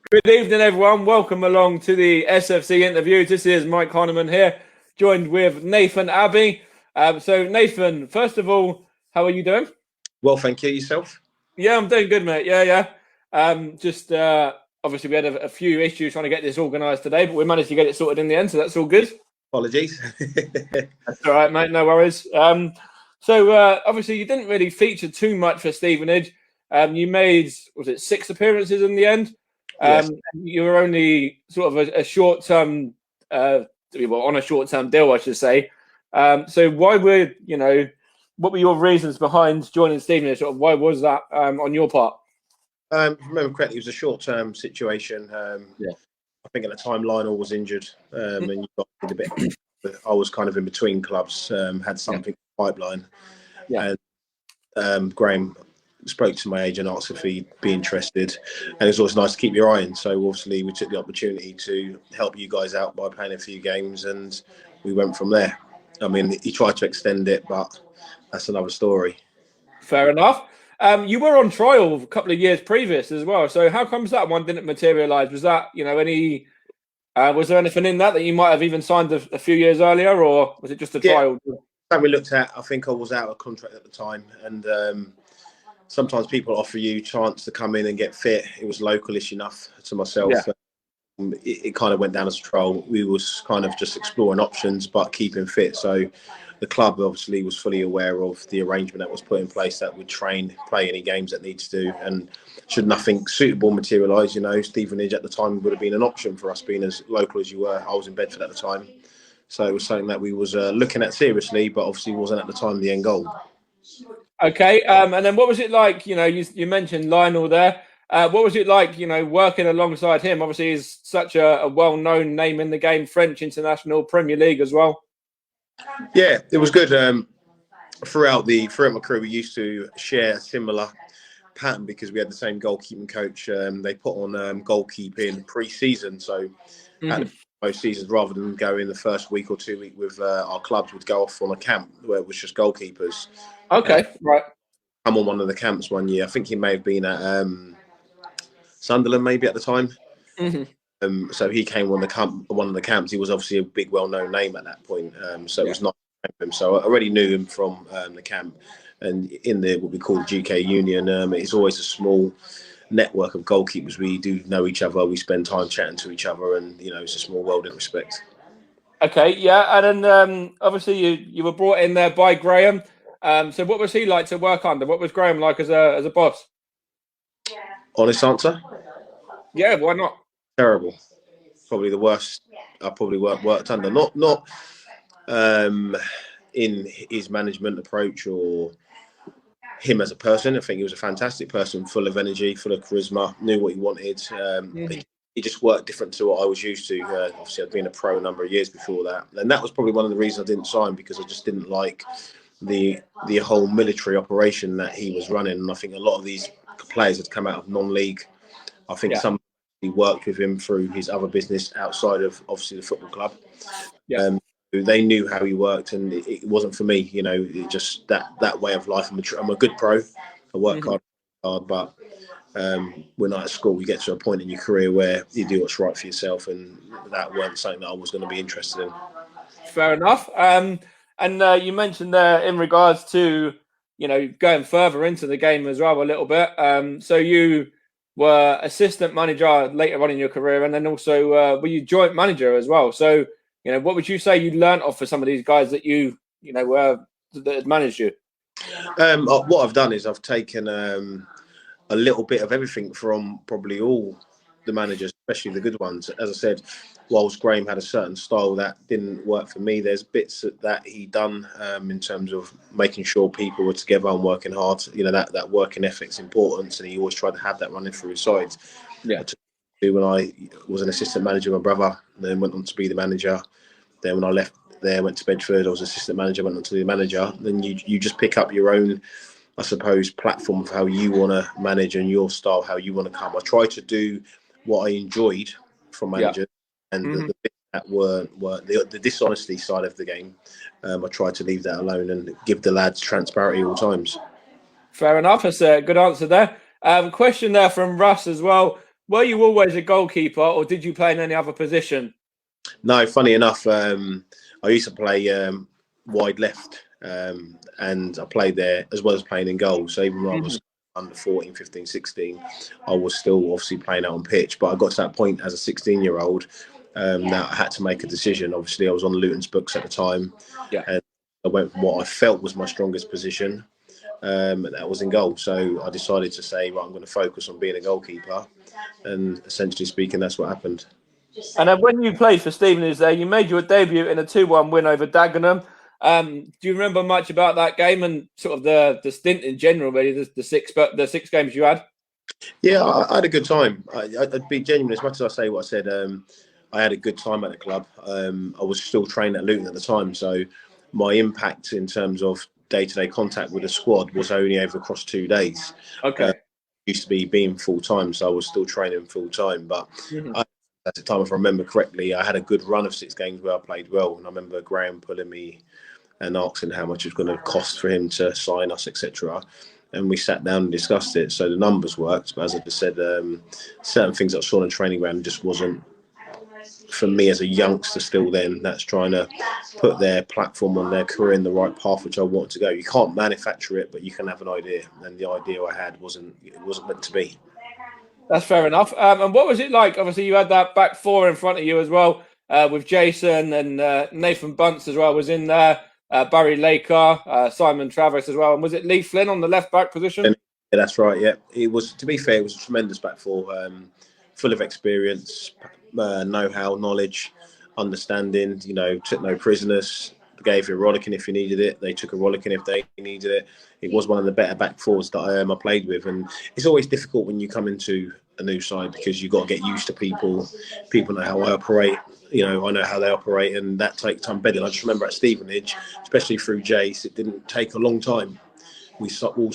Good evening, everyone. Welcome along to the SFC interview. This is Mike Heineman here, joined with Nathan Abbey. So, Nathan, first of all, how are you doing? Well, thank you. Yourself? Yeah, I'm doing good, mate. Yeah. Obviously, we had a few issues trying to get this organised today, but we managed to get it sorted in the end, so that's all good. Apologies. That's all right, mate. No worries. Obviously, you didn't really feature too much for Stevenage. You made, was it 6 appearances in the end? Yes. You were only sort of a short-term, on a short-term deal, I should say. So why were, what were your reasons behind joining Stevenage? Sort of why was that on your part? If I remember correctly, it was a short-term situation. I think at the time Lionel was injured, and you got a bit. I was kind of in between clubs, had something in the pipeline, and Graham spoke to my agent, asked if he'd be interested, and it's always nice to keep your eye in. So obviously we took the opportunity to help you guys out by playing a few games, and we went from there. I mean, he tried to extend it, but that's another story. Fair enough. You were on trial a couple of years previous as well. So how comes that one didn't materialise? Was that, was there anything in that you might have even signed a few years earlier, or was it just a trial? That we looked at, I think I was out of contract at the time, and sometimes people offer you a chance to come in and get fit. It was localish enough to myself. Yeah. It kind of went down as a trial. We was kind of just exploring options, but keeping fit. So the club obviously was fully aware of the arrangement that was put in place that would play any games that needs to. And should nothing suitable materialise, Stevenage at the time would have been an option for us, being as local as you were. I was in Bedford at the time. So it was something that we was looking at seriously, but obviously wasn't at the time the end goal. Okay, and then what was it like? You mentioned Lionel there. What was it like, working alongside him? Obviously, he's such a well-known name in the game, French international, Premier League as well. Yeah, it was good. Throughout my career, we used to share a similar pattern because we had the same goalkeeping coach. They put on goalkeeping pre-season, so at most seasons, rather than go in the first week or 2 week with our clubs, would go off on a camp where it was just goalkeepers. Okay, right. I'm on one of the camps one year. I think he may have been at Sunderland, maybe at the time. Mm-hmm. So he came on one of the camps. He was obviously a big, well-known name at that point. So it was not him. So I already knew him from the camp. And in what we call the GK Union, it's always a small network of goalkeepers. We do know each other. We spend time chatting to each other, and it's a small world in respect. Okay, yeah, and then obviously you were brought in there by Graham. So what was he like to work under? What was Graham like as a boss? Honest answer? Yeah, why not? Terrible. Probably the worst I probably worked under. Not in his management approach or him as a person. I think he was a fantastic person, full of energy, full of charisma, knew what he wanted. He just worked different to what I was used to. Obviously, I'd been a pro a number of years before that. And that was probably one of the reasons I didn't sign, because I just didn't like the whole military operation that he was running. And I think a lot of these players had come out of non-league. I think some he worked with him through his other business outside of obviously the football club. They knew how he worked, and it wasn't for me. It just that way of life. I'm a good pro. I work hard, but when at school, you get to a point in your career where you do what's right for yourself, and that weren't something that I was going to be interested in. Fair enough. And you mentioned there in regards to going further into the game as well a little bit. So you were assistant manager later on in your career, and then also were you joint manager as well. So what would you say you learnt off for some of these guys that that had managed you? What I've done is I've taken a little bit of everything from probably all the managers, especially the good ones. As I said, whilst Graham had a certain style that didn't work for me, there's bits that he done in terms of making sure people were together and working hard. That working ethic's important, and he always tried to have that running through his sides. Yeah. When I was an assistant manager, my brother, then went on to be the manager. Then when I left there, went to Bedford, I was assistant manager, went on to be the manager. Then you just pick up your own, I suppose, platform of how you want to manage and your style, how you want to come. I try to do what I enjoyed from managers, and the bits that were the dishonesty side of the game. I try to leave that alone and give the lads transparency at all times. Fair enough. That's a good answer there. Question there from Russ as well. were you always a goalkeeper, or did you play in any other position? No, funny enough, I used to play wide left, and I played there as well as playing in goal. So even when I was under 14, 15, 16, I was still obviously playing out on pitch. But I got to that point as a 16-year-old that I had to make a decision. Obviously, I was on Luton's books at the time, Yeah. and I went from what I felt was my strongest position, and that was in goal. So I decided to say, right, I'm going to focus on being a goalkeeper, and essentially speaking, that's what happened. And then when you played for Stevenage there, you made your debut in a 2-1 win over Dagenham. Do you remember much about that game and sort of the stint in general, really, the six games you had? Yeah, I had a good time. I'd be genuine. As much as I say what I said, I had a good time at the club. I was still training at Luton at the time, so my impact in terms of day-to-day contact with the squad was only over across 2 days. Okay. Used to be being full-time, so I was still training full-time. But at the time, if I remember correctly, I had a good run of 6 games where I played well. And I remember Graham pulling me and asking how much it was going to cost for him to sign us, etc. And we sat down and discussed it. So the numbers worked, but as I just said, certain things that I saw on the training ground just wasn't for me as a youngster still. Then that's trying to put their platform on their career in the right path, which I want to go. You can't manufacture it, but you can have an idea. And the idea I had wasn't meant to be. That's fair enough. And what was it like? Obviously, you had that back four in front of you as well, with Jason and Nathan Bunce as well was in there. Barry Laker, Simon Travis as well. And was it Lee Flynn on the left back position? Yeah, that's right. Yeah, it was. To be fair, it was a tremendous back four, full of experience, know-how, knowledge, understanding. You know, took no prisoners. Gave you a rollicking if you needed it. They took a rollicking if they needed it. It was one of the better back fours that I played with, and it's always difficult when you come into a new side because you've got to get used to people. People know how I operate. You know, I know how they operate, and that takes time bedding. I just remember at Stevenage, especially through Jace, it didn't take a long time. We all,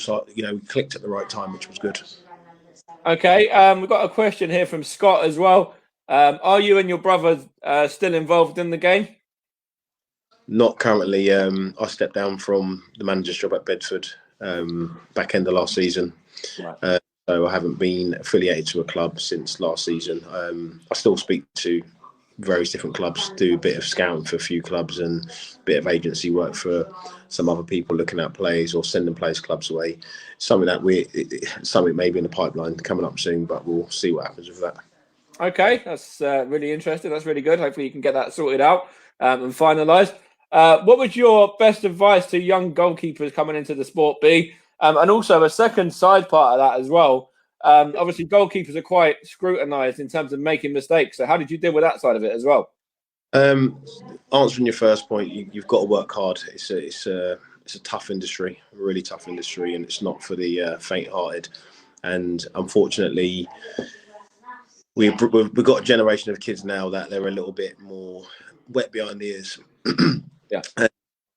clicked at the right time, which was good. Okay, we've got a question here from Scott as well. Are you and your brother still involved in the game? Not currently. I stepped down from the manager's job at Bedford back end of last season. Right. So I haven't been affiliated to a club since last season. I still speak to various different clubs, do a bit of scouting for a few clubs and a bit of agency work for some other people looking at players or sending players clubs away. Something maybe in the pipeline coming up soon, but we'll see what happens with that. Okay, that's really interesting. That's really good. Hopefully you can get that sorted out and finalised. What would your best advice to young goalkeepers coming into the sport be? And also a second side part of that as well. Obviously, goalkeepers are quite scrutinised in terms of making mistakes. So how did you deal with that side of it as well? Answering your first point, you've got to work hard. It's a tough industry, a really tough industry, and it's not for the faint-hearted. And unfortunately, we've got a generation of kids now that they're a little bit more wet behind the ears. Yeah. And I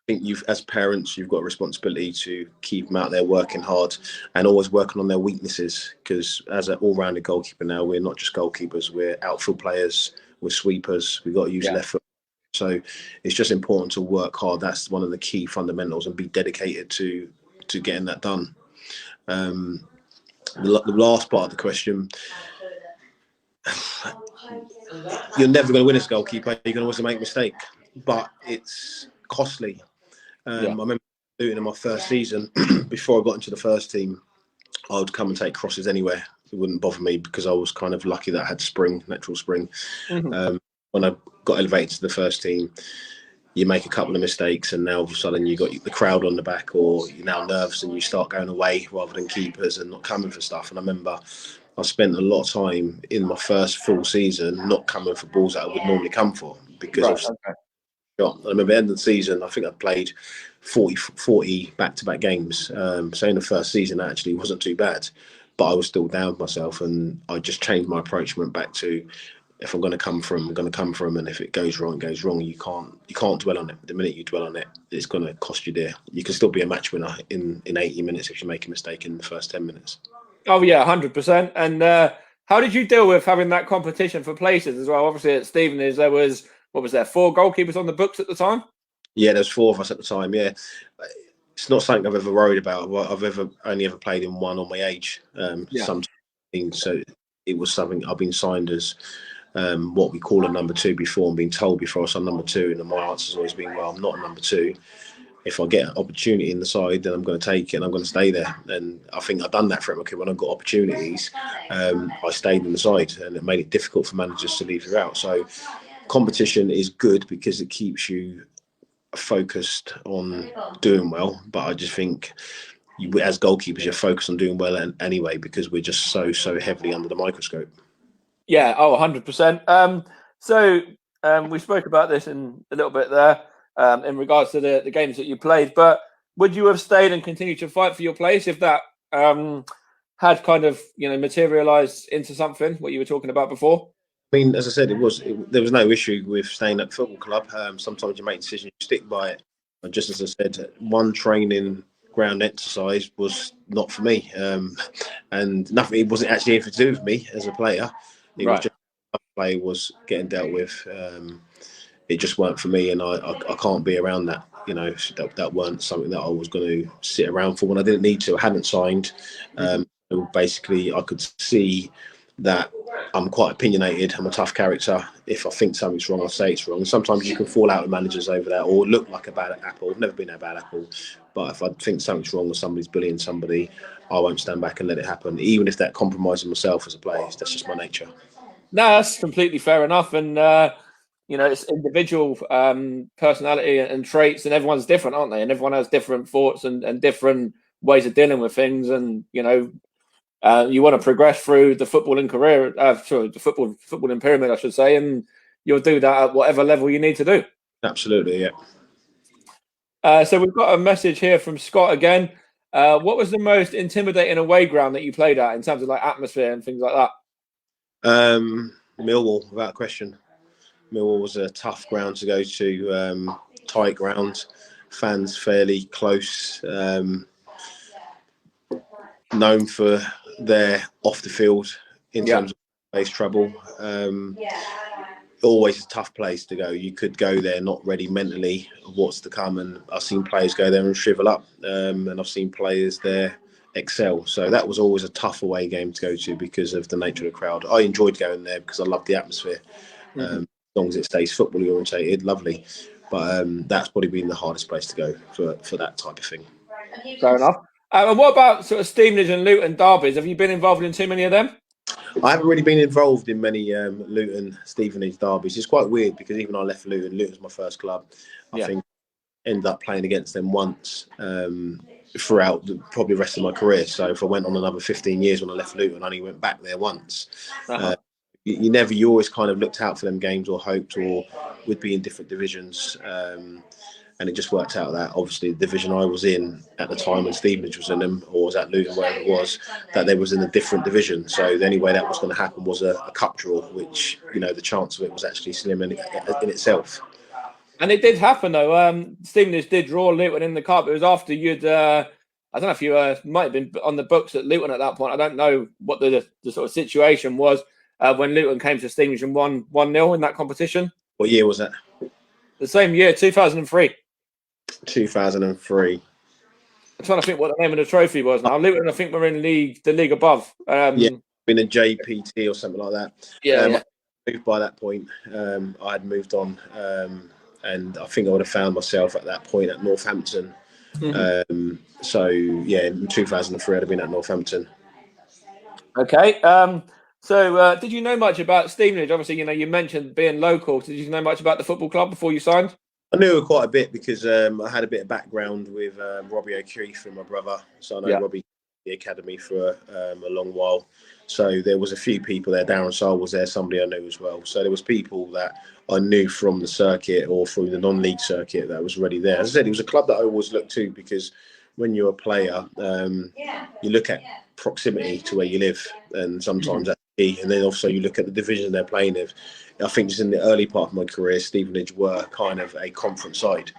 think as parents, you've got a responsibility to keep them out there working hard and always working on their weaknesses. Because as an all-rounded goalkeeper now, we're not just goalkeepers; we're outfield players, we're sweepers. We've got to use left foot. So it's just important to work hard. That's one of the key fundamentals, and be dedicated to getting that done. The last part of the question. You're never going to win as a goalkeeper. You're going to always make a mistake, but it's costly. I remember doing it in my first season before I got into the first team. I would come and take crosses anywhere. It wouldn't bother me because I was kind of lucky that I had natural spring. When I got elevated to the first team, you make a couple of mistakes and now all of a sudden you got the crowd on the back, or you're now nervous and you start going away rather than keepers and not coming for stuff. And I remember I spent a lot of time in my first full season not coming for balls that I would normally come for because I remember at the end of the season, I think I played 40 back-to-back games. So in the first season, that actually wasn't too bad, but I was still down with myself, and I just changed my approach and went back to, if I'm going to come for him, I'm going to come for him, and if it goes wrong, it goes wrong. You can't dwell on it. The minute you dwell on it, it's going to cost you dear. You can still be a match winner in 80 minutes if you make a mistake in the first 10 minutes. Oh yeah, 100%. And how did you deal with having that competition for places as well? Obviously at Stevenage there was, 4 goalkeepers on the books at the time? Yeah, there's 4 of us at the time. Yeah, it's not something I've ever worried about. I've only ever played in one on my age. Sometimes, so it was something I've been signed as what we call a number two before, and been told before I was a number two, and my answer's always been, well, I'm not a number two. If I get an opportunity in the side, then I'm going to take it and I'm going to stay there. And I think I've done that for him. When I got opportunities, I stayed in the side, and it made it difficult for managers to leave you out. So competition is good because it keeps you focused on doing well. But I just think as goalkeepers, you're focused on doing well anyway, because we're just so heavily under the microscope. Yeah, 100%. We spoke about this in a little bit there in regards to the games that you played, but would you have stayed and continued to fight for your place if that had kind of, materialised into something, what you were talking about before? I mean, as I said, there was no issue with staying at the football club. Sometimes you make decisions, you stick by it. And just as I said, one training ground exercise was not for me, and nothing. It wasn't actually anything to do with me as a player. It was just play was getting dealt with. It just weren't for me, and I can't be around that. That weren't something that I was going to sit around for when I didn't need to. I hadn't signed. Basically, I could see that I'm quite opinionated. I'm a tough character. If I think something's wrong, I'll say it's wrong. And sometimes you can fall out with managers over that, or look like a bad apple. I've never been a bad apple, but if I think something's wrong or somebody's bullying somebody, I won't stand back and let it happen, even if that compromises myself as a player. That's just my nature. No, that's completely fair enough, and it's individual personality and traits, and everyone's different, aren't they? And everyone has different thoughts and different ways of dealing with things, and you want to progress through the footballing career, the footballing pyramid, I should say, and you'll do that at whatever level you need to do. Absolutely, yeah. So we've got a message here from Scott again. What was the most intimidating away ground that you played at in terms of like atmosphere and things like that? Millwall, without question. Millwall was a tough ground to go to, tight ground, fans fairly close, known for their off the field in terms of base trouble. Always a tough place to go. You could go there not ready mentally of what's to come, and I've seen players go there and shrivel up, and I've seen players there excel. So that was always a tough away game to go to because of the nature of the crowd. I enjoyed going there because I loved the atmosphere. As long as it stays football orientated, lovely. But that's probably been the hardest place to go for that type of thing. Fair enough. And what about sort of Stevenage and Luton derbies? Have you been involved in too many of them? I haven't really been involved in many Luton Stevenage derbies. It's quite weird because even I left Luton. Luton's my first club. I think ended up playing against them once throughout probably the rest of my career. So if I went on another 15 years when I left Luton, I only went back there once. You always kind of looked out for them games or hoped or would be in different divisions. And it just worked out that obviously the division I was in at the time when Stevenage was in them, or was at Luton, wherever it was, that they was in a different division. So the only way that was going to happen was a cup draw, which, the chance of it was actually slim in itself. And it did happen though. Stevenage did draw Luton in the cup. It was after you'd, I don't know if you might have been on the books at Luton at that point. I don't know what the sort of situation was when Luton came to Stevenage and won 1-0 in that competition. What year was that? The same year, 2003. 2003. I'm trying to think what the name of the trophy was now. Luton, I think we're in the league above. Been a JPT or something like that. Yeah. I moved by that point. I had moved on, and I think I would have found myself at that point at Northampton. In 2003, I'd have been at Northampton. Okay. So did you know much about Stevenage? Obviously, you mentioned being local. Did you know much about the football club before you signed? I knew quite a bit because I had a bit of background with Robbie O'Keefe and my brother. So I know Robbie the academy for a long while. So there was a few people there. Darren Saul was there, somebody I knew as well. So there was people that I knew from the circuit or from the non-league circuit that was already there. As I said, it was a club that I always looked to because when you're a player, you look at proximity to where you live, and sometimes that's key. And then also you look at the division they're playing in. I think just in the early part of my career, Stevenage were kind of a conference side.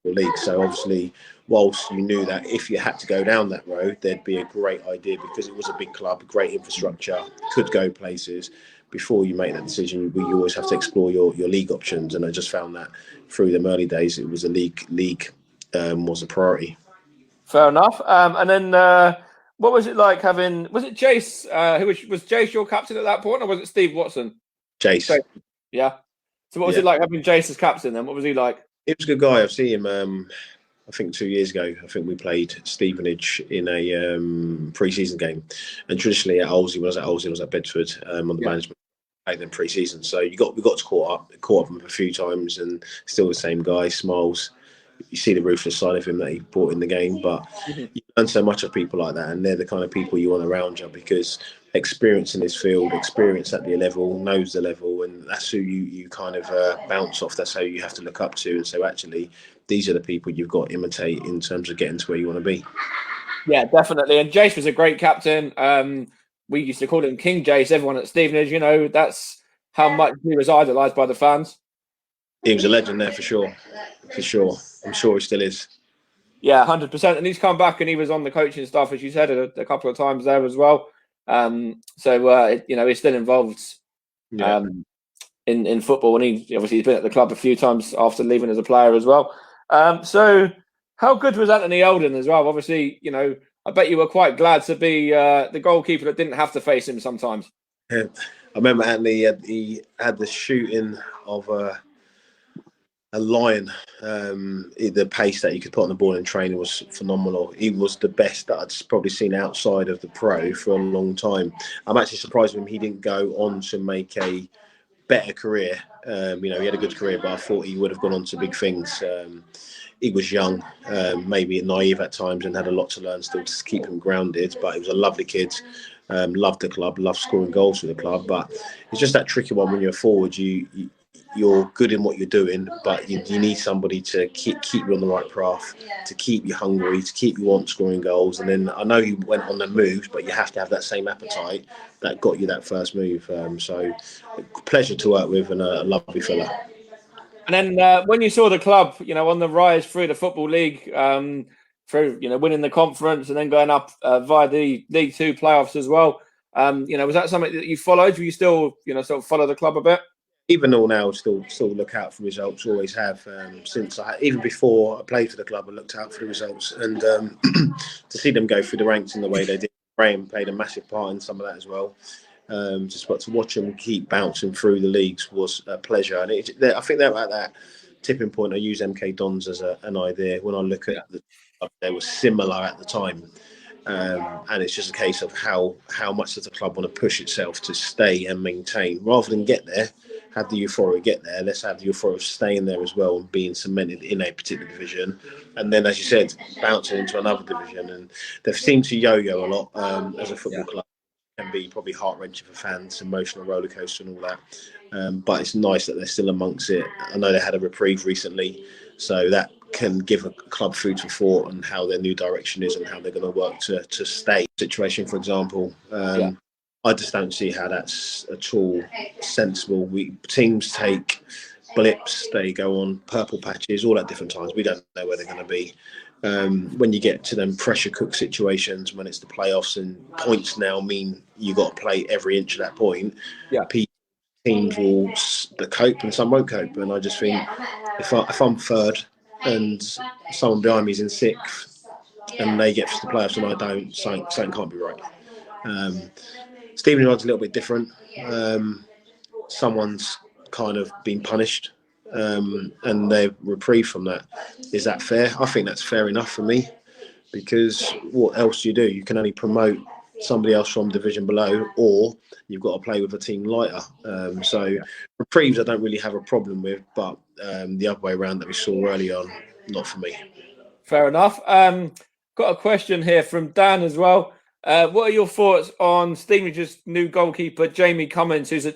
League. So obviously, whilst you knew that if you had to go down that road, there'd be a great idea because it was a big club, great infrastructure, could go places. Before you make that decision, you always have to explore your league options. And I just found that through them early days, it was a league was a priority. Fair enough. And then What was it like having? Was it Jace? Who was Jace your captain at that point, or was it Steve Watson? Jace. Yeah. So what was Yeah. it like having Jace as captain then? What was he like? He was a good guy. I've seen him. I think 2 years ago. I think we played Stevenage in a pre-season game, and traditionally at Olsey, when I was at Olsey, I was at Bedford on the management. Played them pre-season, so we got to caught up with him a few times, and still the same guy. Smiles. You see the ruthless side of him that he brought in the game, but you learn so much of people like that, and they're the kind of people you want around you because experience in this field, experience at the level, knows the level, and that's who you kind of bounce off. That's how you have to look up to, and so actually, these are the people you've got to imitate in terms of getting to where you want to be. Yeah, definitely. And Jace was a great captain. We used to call him King Jace. Everyone at Stevenage, that's how much he was idolised by the fans. He was a legend there for sure. For sure. I'm sure he still is. Yeah, 100%. And he's come back and he was on the coaching staff, as you said, a couple of times there as well. He's still involved in football. And he's been at the club a few times after leaving as a player as well. So how good was Anthony Eldon as well? Obviously, I bet you were quite glad to be the goalkeeper that didn't have to face him sometimes. Yeah. I remember Anthony, he had the shooting of a lion. The pace that he could put on the ball in training was phenomenal. He was the best that I'd probably seen outside of the pro for a long time. I'm actually surprised with him he didn't go on to make a better career. He had a good career, but I thought he would have gone on to big things. He was young, maybe naive at times, and had a lot to learn still to keep him grounded. But he was a lovely kid. Loved the club, loved scoring goals for the club. But it's just that tricky one when you're forward. You're good in what you're doing, but you need somebody to keep you on the right path, to keep you hungry, to keep you on scoring goals. And then I know you went on the moves, but you have to have that same appetite that got you that first move. So pleasure to work with and a lovely fella. And then when you saw the club, on the rise through the Football League, through winning the conference and then going up via the League Two playoffs as well, was that something that you followed? Do you still, sort of follow the club a bit? Even though now, still look out for results. Always have since even before I played for the club, I looked out for the results, and to see them go through the ranks in the way they did. Graham played a massive part in some of that as well. But to watch them keep bouncing through the leagues was a pleasure, and I think they're at that tipping point. I use MK Dons as an idea when I look at they were similar at the time. And it's just a case of how much does the club want to push itself to stay and maintain rather than get there, have the euphoria get there. Let's have the euphoria of staying there as well and being cemented in a particular division. And then, as you said, bouncing into another division. And they've seemed to yo-yo a lot as a football club. Can be probably heart-wrenching for fans, emotional roller coaster and all that. But it's nice that they're still amongst it. I know they had a reprieve recently, so that can give a club food for thought on how their new direction is and how they're going to work to stay. Situation, for example, I just don't see how that's at all sensible. Teams take blips, they go on purple patches, all at different times. We don't know where they're going to be. When you get to them pressure cook situations, when it's the playoffs and points now mean you got to play every inch of that point, teams will cope and some won't cope. And I just think if I'm third and someone behind me is in sixth and they get to the playoffs and I don't, something can't be right. Stephen Rod's a little bit different. Someone's kind of been punished and they're reprieved from that. Is that fair? I think that's fair enough for me, because what else do? You can only promote somebody else from division below, or you've got to play with a team lighter. So reprieves I don't really have a problem with, but the other way around that we saw early on, not for me. Fair enough. Got a question here from Dan as well. What are your thoughts on Stevenage's new goalkeeper, Jamie Cummins, who's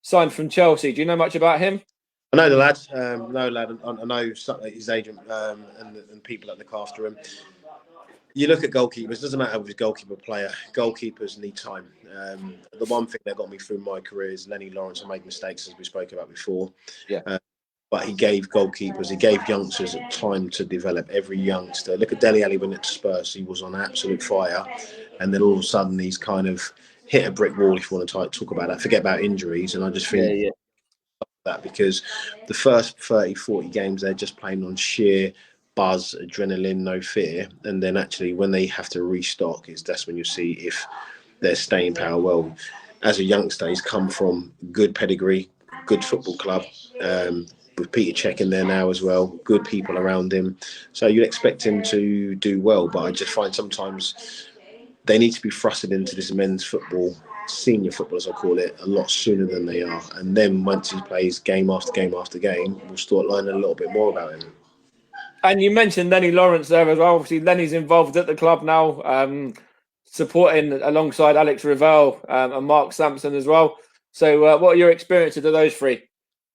signed from Chelsea? Do you know much about him? I know the lad. I know his agent and people that look after him. You look at goalkeepers, it doesn't matter if he's goalkeeper player, goalkeepers need time. The one thing that got me through my career is Lenny Lawrence made mistakes, as we spoke about before. But he gave youngsters time to develop. Every youngster. Look at Dele Alli when at Spurs, he was on absolute fire. And then all of a sudden he's kind of hit a brick wall, if you want to talk about that. Forget about injuries. And I just think that because the first 30, 40 games, they're just playing on sheer buzz, adrenaline, no fear. And then actually when they have to restock, that's when you see if their staying power. Well, as a youngster, he's come from good pedigree, good football club, with Peter Cech in there now as well, good people around him. So you'd expect him to do well, but I just find sometimes they need to be thrusted into this men's football, senior football as I call it, a lot sooner than they are. And then once he plays game after game after game, we'll start learning a little bit more about him. And you mentioned Lenny Lawrence there as well. Obviously, Lenny's involved at the club now, supporting alongside Alex Revell and Mark Sampson as well. So what are your experiences of those three?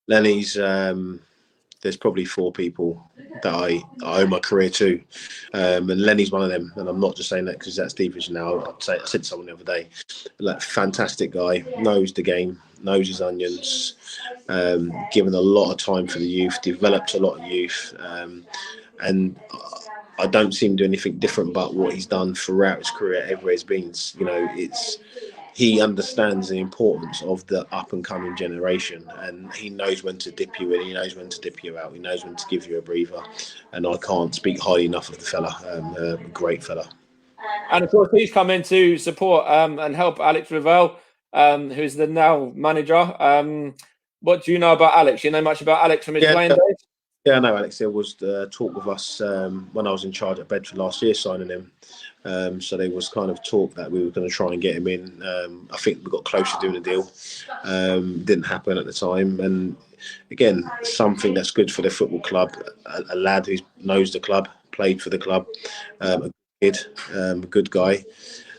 Lenny's, there's probably four people that I owe my career to. And Lenny's one of them. And I'm not just saying that because that's deepish now. I said to someone the other day, like, fantastic guy, knows the game, knows his onions, given a lot of time for the youth, developed a lot of youth. And I don't see him do anything different but what he's done throughout his career, everywhere he's been. You know, he understands the importance of the up and coming generation, and he knows when to dip you in, he knows when to dip you out, he knows when to give you a breather. And I can't speak highly enough of the fella. A great fella. And of course, he's come in to support and help Alex Revell, who's the now manager. What do you know about Alex? You know much about Alex from his playing days? Yeah, I know Alex. There was talk with us when I was in charge at Bedford last year, signing him. So there was kind of talk that we were going to try and get him in. I think we got close to doing a deal. Didn't happen at the time. And again, something that's good for the football club. A lad who knows the club, played for the club, a kid, good guy,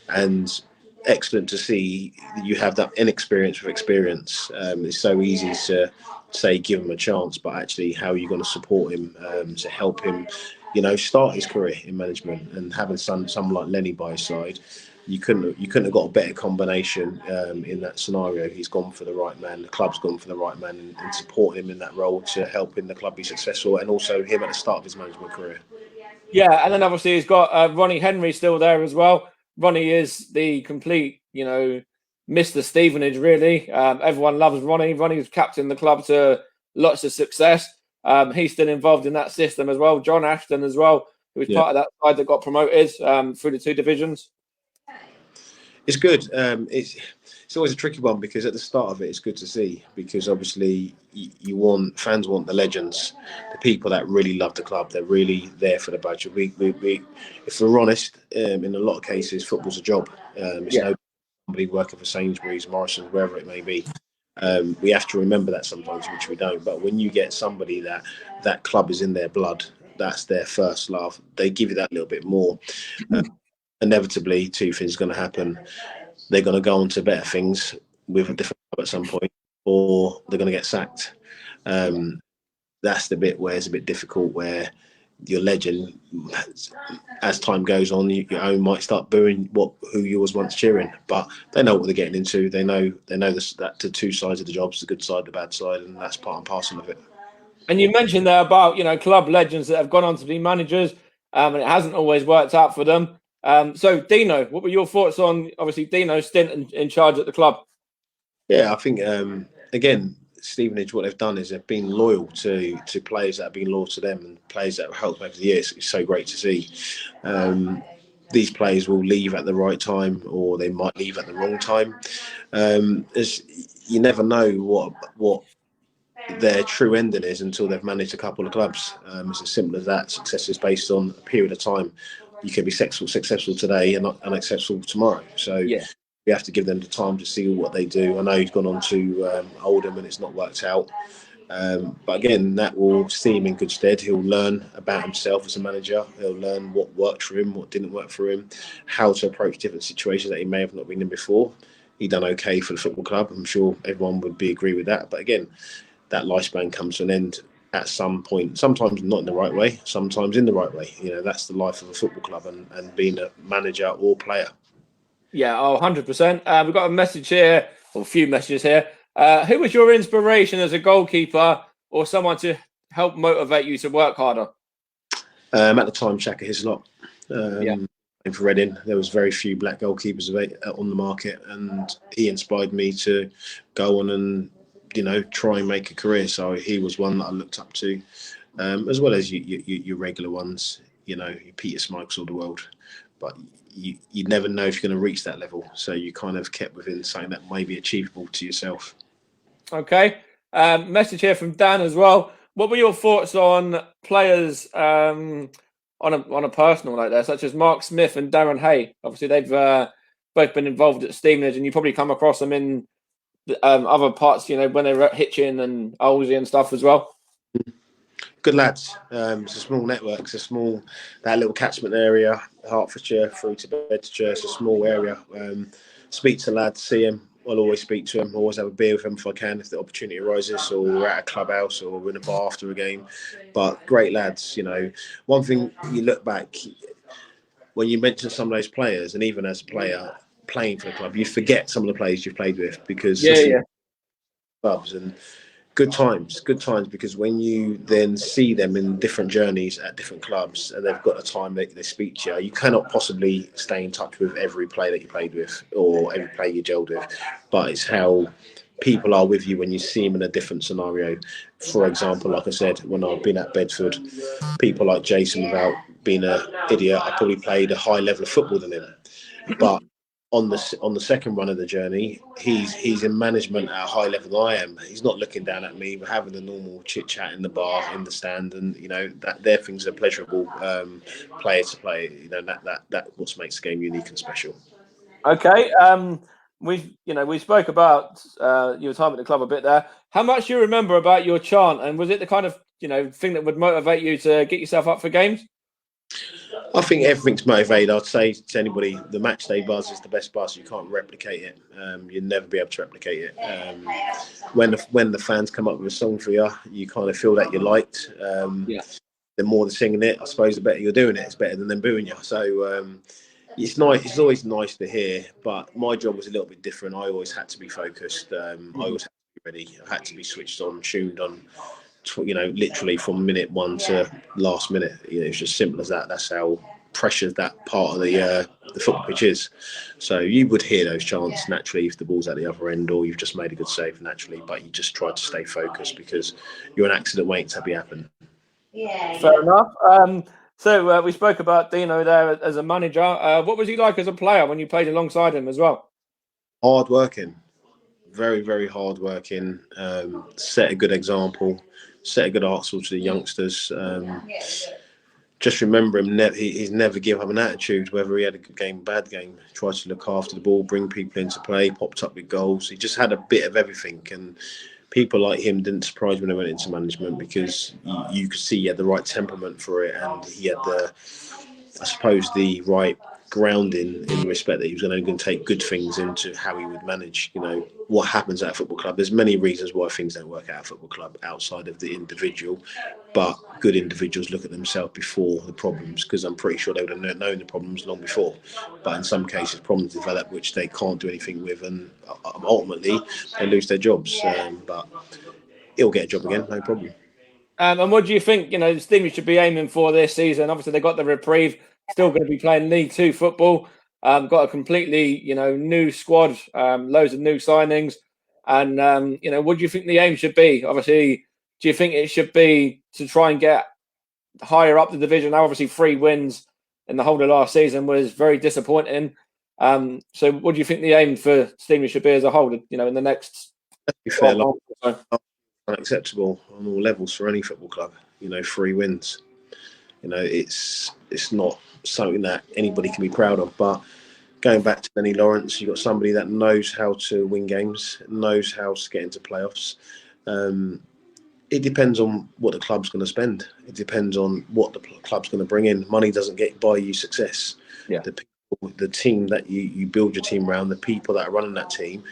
and excellent to see you have that inexperience with experience. It's so easy to say give him a chance, but actually how are you going to support him to help him, you know, start his career in management? And having someone like Lenny by his side, you couldn't have got a better combination in that scenario. He's gone for the right man, the club's gone for the right man, and supporting him in that role to help in the club be successful, and also him at the start of his management career. Yeah, and then obviously he's got Ronnie Henry still there as well. Ronnie is the complete, you know, Mr. Stevenage, really. Everyone loves Ronnie. Ronnie's captained the club to lots of success. He's still involved in that system as well. John Ashton as well, who was part of that side that got promoted through the two divisions. It's good. It's always a tricky one because at the start of it, it's good to see, because obviously fans want the legends, the people that really love the club. They're really there for the badge. We if we're honest, in a lot of cases, football's a job. It's no somebody working for Sainsbury's, Morrison's, wherever it may be. We have to remember that sometimes, which we don't. But when you get somebody that club is in their blood, that's their first love, they give you that little bit more. Inevitably, two things are going to happen. They're going to go on to better things with a different club at some point, or they're going to get sacked. That's the bit where it's a bit difficult, where your legend, as time goes on, your own might start booing who you was once cheering. But they know what they're getting into. They know that the two sides of the job, the good side, the bad side, and that's part and parcel of it. And you mentioned there about, you know, club legends that have gone on to be managers, and it hasn't always worked out for them. So, Dino, what were your thoughts on, obviously, Dino's stint in charge at the club? Yeah, I think, again, Stevenage, what they've done is they've been loyal to players that have been loyal to them, and players that have helped over the years. It's so great to see. These players will leave at the right time, or they might leave at the wrong time. You never know what their true ending is until they've managed a couple of clubs. It's as simple as that. Success is based on a period of time. You can be successful today and not unsuccessful tomorrow. So we have to give them the time to see what they do. I know he's gone on to Oldham and it's not worked out. But again, that will see him in good stead. He'll learn about himself as a manager. He'll learn what worked for him, what didn't work for him, how to approach different situations that he may have not been in before. He done okay for the football club. I'm sure everyone would agree with that. But again, that lifespan comes to an end at some point, sometimes not in the right way, sometimes in the right way. You know, that's the life of a football club and being a manager or player. Yeah, 100%. We've got a message here, or a few messages here. Who was your inspiration as a goalkeeper, or someone to help motivate you to work harder? At the time, Shaka Hislop. For Reading, there was very few black goalkeepers on the market, and he inspired me to go on and, you know, try and make a career. So he was one that I looked up to. as well as your regular ones. Your Peter Smikes of the world, but you never know if you're going to reach that level. So you kind of kept within something that may be achievable to yourself. Okay. Message here from Dan as well. What were your thoughts on players on a personal note there, such as Mark Smith and Darren Hay? Obviously, they've both been involved at Stevenage, and you probably come across them in other parts, when they were at Hitchin and Olsey and stuff as well. Good lads. It's a small network. It's that little catchment area, Hertfordshire through to Bedfordshire. It's a small area. Speak to lads, see them. I'll always speak to them. Always have a beer with them if I can, if the opportunity arises, or we're at a clubhouse or we're in a bar after a game. But great lads. One thing you look back when you mention some of those players, and even as a player playing for the club, you forget some of the players you've played with because clubs and good times because when you then see them in different journeys at different clubs and they've got a time that they speak to you, you cannot possibly stay in touch with every player that you played with or every player you gelled with, but it's how people are with you when you see them in a different scenario. For example, like I said, when I've been at Bedford, people like Jason, without being an idiot, I probably played a high level of football than him, but on the second run of the journey, he's in management at a high level than I am. He's not looking down at me. We're having a normal chit chat in the bar, in the stand, and that their things are pleasurable. Player to play, that what makes the game unique and special. Okay. We spoke about your time at the club a bit there. How much do you remember about your chant, and was it the kind of thing that would motivate you to get yourself up for games? I think everything's motivated. I'd say to anybody, the match day buzz is the best buzz. You can't replicate it. You'll never be able to replicate it. When the fans come up with a song for you, you kind of feel that you're liked. The more they're singing it, I suppose the better you're doing it. It's better than them booing you. So it's nice. It's always nice to hear. But my job was a little bit different. I always had to be focused. I always had to be ready. I had to be switched on, tuned on. Literally from minute one to last minute. It's just simple as that. That's how pressured that part of the football pitch is. So you would hear those chants naturally if the ball's at the other end or you've just made a good save naturally, but you just try to stay focused because you're an accident waiting to happen. Fair enough. So we spoke about Dino there as a manager. What was he like as a player when you played alongside him as well? Hard working. Very, very hard working. Set a good example. Set a good arsenal to the youngsters. Just remember him. He's never give up an attitude, whether he had a good game, bad game. Tried to look after the ball, bring people into play, popped up with goals. He just had a bit of everything, and people like him didn't surprise me when they went into management because you could see he had the right temperament for it, and he had the right grounding in respect that he was only going to take good things into how he would manage, what happens at a football club. There's many reasons why things don't work out at a football club outside of the individual, but good individuals look at themselves before the problems because I'm pretty sure they would have known the problems long before. But in some cases, problems develop which they can't do anything with, and ultimately they lose their jobs. But he'll get a job again, no problem. And what do you think, Stevenage should be aiming for this season? Obviously, they got the reprieve, still going to be playing League Two football. Got a completely, new squad, loads of new signings. And, what do you think the aim should be? Obviously, do you think it should be to try and get higher up the division? Now, obviously, 3 wins in the whole of last season was very disappointing. So what do you think the aim for Stevenage should be as a whole, in the next... To be fair, unacceptable on all levels for any football club. 3 wins. It's not something that anybody can be proud of. But going back to Lenny Lawrence, you've got somebody that knows how to win games, knows how to get into playoffs. It depends on what the club's going to spend. It depends on what the club's going to bring in. Money doesn't buy you success. Yeah. The team that you build your team around, the people that are running that team,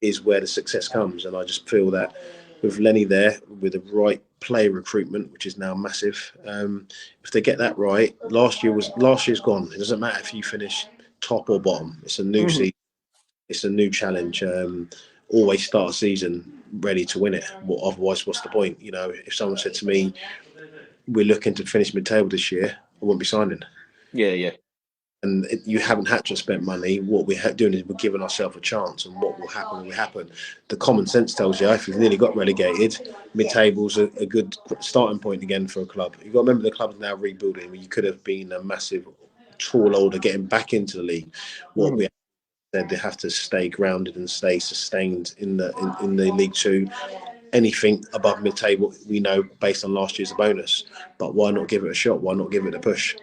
is where the success comes. And I just feel that with Lenny there, with the right player recruitment, which is now massive, if they get that right, last year's gone. It doesn't matter if you finish top or bottom. It's a new season. It's a new challenge. Always start a season ready to win it. Otherwise, what's the point? If someone said to me, we're looking to finish mid-table this year, I wouldn't be signing. Yeah. and you haven't had to spend money. What we're doing is we're giving ourselves a chance, and what will happen will happen. The common sense tells you if you've nearly got relegated, mid-table's a good starting point again for a club. You've got to remember the club's now rebuilding. You could have been a massive tall order getting back into the league. What we said, they have to stay grounded and stay sustained in the League Two. Anything above mid-table, we know based on last year's a bonus. But why not give it a shot? Why not give it a push?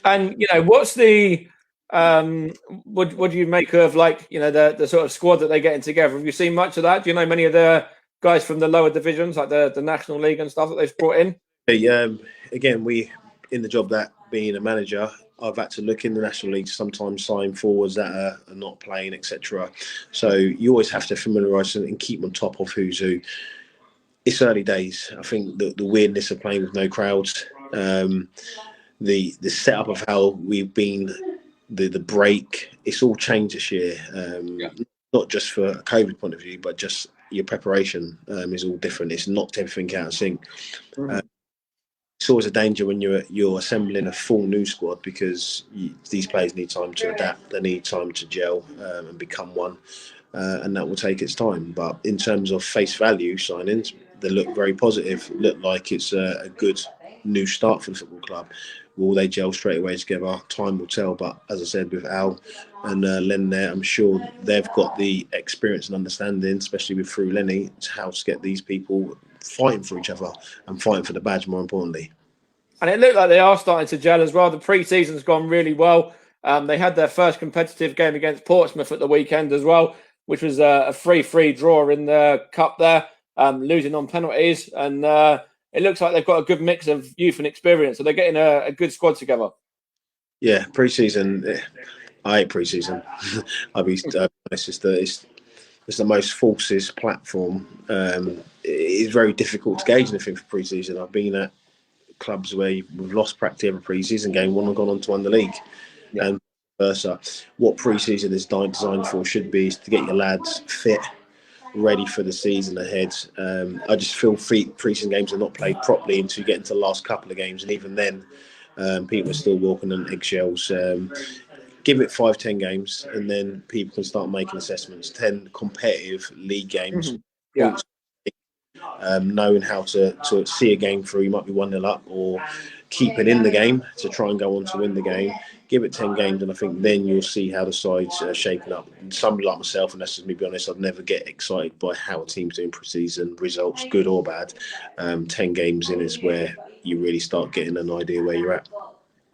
And what's the what do you make of, like, the sort of squad that they're getting together? Have you seen much of that? Do you know many of the guys from the lower divisions, like the National League and stuff that they've brought in? Again, we in the job that being a manager, I've had to look in the National League to sometimes sign forwards that are not playing, etc. So you always have to familiarise and keep on top of who's who. It's early days. I think the weirdness of playing with no crowds, the setup of how we've been, the break, it's all changed this year. Not just for a COVID point of view, but just your preparation is all different. It's knocked everything out of sync. It's always a danger when you're assembling a full new squad, because these players need time to adapt. They need time to gel and become one, and that will take its time. But in terms of face value signings, they look very positive. Look like it's a good new start for the football club. Will they gel straight away together? Time will tell. But as I said, with Al and Len there, I'm sure they've got the experience and understanding, especially through Lenny, to how to get these people fighting for each other and fighting for the badge, more importantly. And it looked like they are starting to gel as well. The pre-season's gone really well. They had their first competitive game against Portsmouth at the weekend as well, which was a 3-3 draw in the cup there, losing on penalties. And it looks like they've got a good mix of youth and experience. So they're getting a good squad together. Yeah, pre-season. I hate pre-season. I'll be honest. It's the most falsest platform. It's very difficult to gauge anything for pre-season. I've been at clubs where we've lost practically every pre-season game, one have gone on to win the league, and versa. What pre-season is designed for should be is to get your lads fit, ready for the season ahead. I just feel pre-season games are not played properly until you get into the last couple of games, and even then, people are still walking on eggshells. Give it 5-10 games, and then people can start making assessments. 10 competitive league games. Knowing how to see a game through. You might be 1-0 up, or keeping in the game to try and go on to win the game. Give it 10 games, and I think then you'll see how the side's shaping up. And somebody like myself, and that's just me being honest, I'd never get excited by how a team's doing pre-season, results, good or bad. 10 games in is where you really start getting an idea where you're at.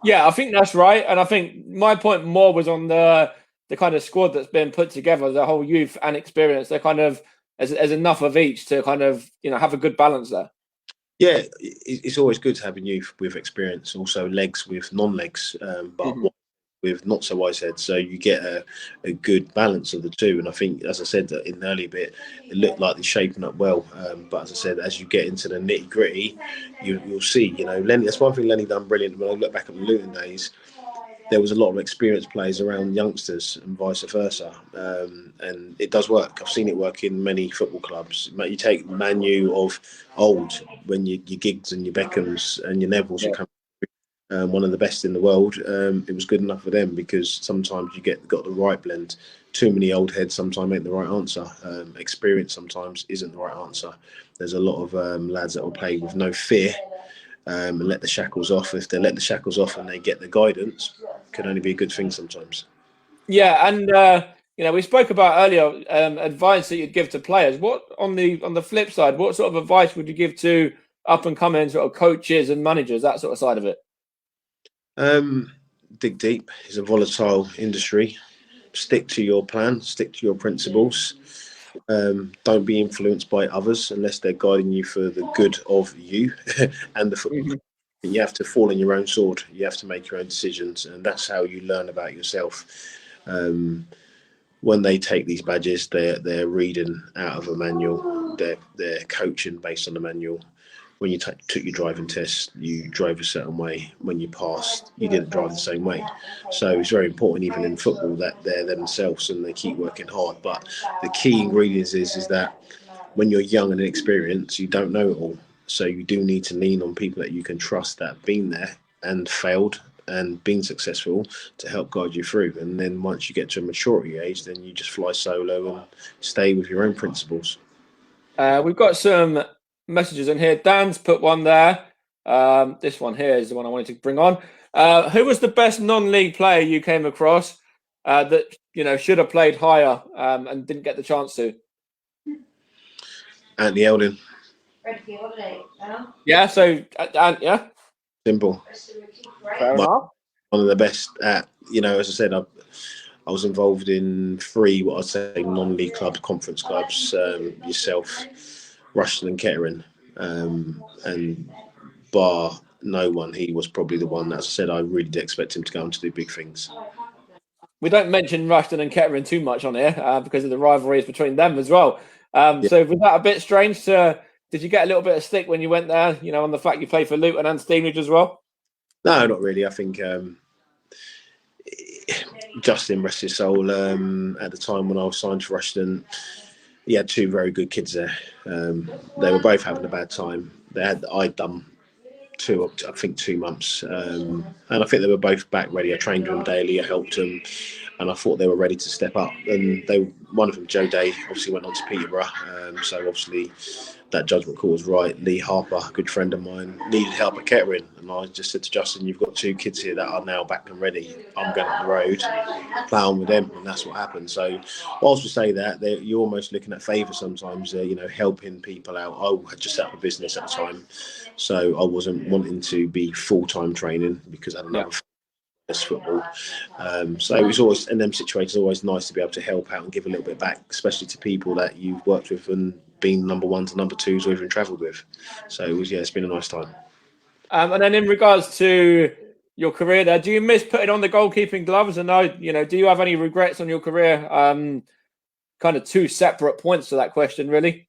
Yeah, I think that's right. And I think my point more was on the kind of squad that's been put together, the whole youth and experience. They're kind of, as enough of each to kind of, have a good balance there. Yeah, it's always good to have a youth with experience, also legs with non-legs, but with not so wise heads. So you get a good balance of the two. And I think, as I said in the earlier bit, it looked like they're shaping up well. But as I said, as you get into the nitty gritty, you'll see, Lenny, that's one thing Lenny done brilliant. When I look back at the Luton days, there was a lot of experienced players around youngsters and vice versa. And it does work. I've seen it work in many football clubs. You take Man U of old, when your Giggs and your Beckhams and your Nevilles you come, one of the best in the world. It was good enough for them, because sometimes you got the right blend. Too many old heads sometimes ain't the right answer. Experience sometimes isn't the right answer. There's a lot of lads that will play with no fear, and let the shackles off. If they let the shackles off and they get the guidance, it can only be a good thing sometimes. Yeah, and we spoke about earlier advice that you'd give to players. What on the flip side, what sort of advice would you give to up and coming sort of coaches and managers, that sort of side of it? Dig deep. It's a volatile industry. Stick to your plan. Stick to your principles. Don't be influenced by others unless they're guiding you for the good of you and the football. You have to fall on your own sword. You have to make your own decisions, and that's how you learn about yourself. When they take these badges, they're reading out of a manual. They're coaching based on the manual. When you took your driving test, you drove a certain way. When you passed, you didn't drive the same way. So it's very important, even in football, that they're themselves and they keep working hard. But the key ingredients is that when you're young and inexperienced, you don't know it all. So you do need to lean on people that you can trust that have been there and failed and been successful to help guide you through. And then once you get to a maturity age, then you just fly solo and stay with your own principles. We've got some messages in here. Dan's put one there. This one here is the one I wanted to bring on. Who was the best non-league player you came across that should have played higher and didn't get the chance to? Anthony Eldon. Yeah. So yeah. Simple. Fair enough. One of the best at, as I said, I was involved in 3, what I'd say, non-league clubs, conference clubs, yourself, Rushden and Kettering. And bar no one, he was probably the one that, as I said, I really did expect him to go on to do big things. We don't mention Rushden and Kettering too much on here because of the rivalries between them as well. Yeah. So was that a bit strange? Did you get a little bit of stick when you went there, on the fact you played for Luton and Stevenage as well? No, not really. I think Justin, rest his soul, at the time when I was signed to Rushden, he had 2 very good kids there. They were both having a bad time. I'd done 2 months, and I think they were both back ready. I trained with them daily, I helped them, and I thought they were ready to step up. And one of them, Joe Day, obviously went on to Peterborough, so obviously that judgment call was right. Lee Harper, a good friend of mine, needed help at Kettering, and I just said to Justin, "You've got 2 kids here that are now back and ready. I'm going up the road, ploughing with them," and that's what happened. So, whilst we say that, you're almost looking at favour sometimes. Helping people out. I had just set up a business at the time, so I wasn't wanting to be full-time training because I don't know. Football, so it was always, in them situations, always nice to be able to help out and give a little bit back, especially to people that you've worked with and been number 1 to number 2s or even travelled with. So it's been a nice time. And then in regards to your career there, do you miss putting on the goalkeeping gloves? And do you have any regrets on your career? Kind of 2 separate points to that question, really.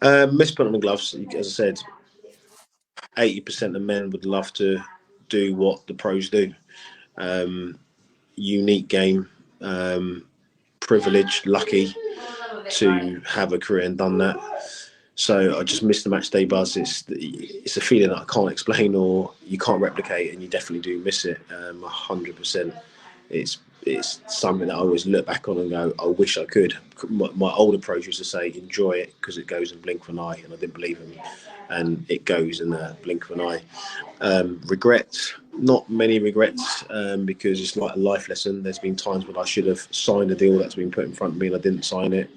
Miss putting on the gloves, as I said, 80% of men would love to do what the pros do. Unique game, privileged, lucky to have a career and done that. So I just missed the match day buzz. It's a feeling that I can't explain or you can't replicate, and you definitely do miss it 100%. It's something that I always look back on and go, I wish I could. My older pros used to say, enjoy it because it goes in a blink of an eye, and I didn't believe him. And it goes in a blink of an eye. Regrets, not many regrets, because it's like a life lesson. There's been times when I should have signed a deal that's been put in front of me and I didn't sign it.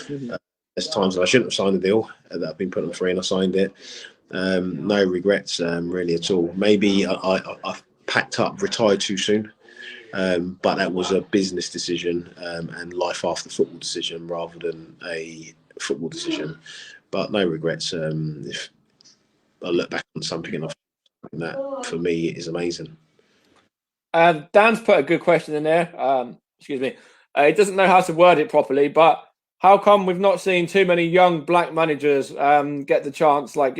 There's times that I shouldn't have signed a deal that have been put on free and I signed it. No regrets really at all. Maybe I packed up, retired too soon. But that was a business decision and life after football decision rather than a football decision. But no regrets. If I look back on something and that for me is amazing. Dan's put a good question in there. Excuse me. He doesn't know how to word it properly, but how come we've not seen too many young black managers get the chance, like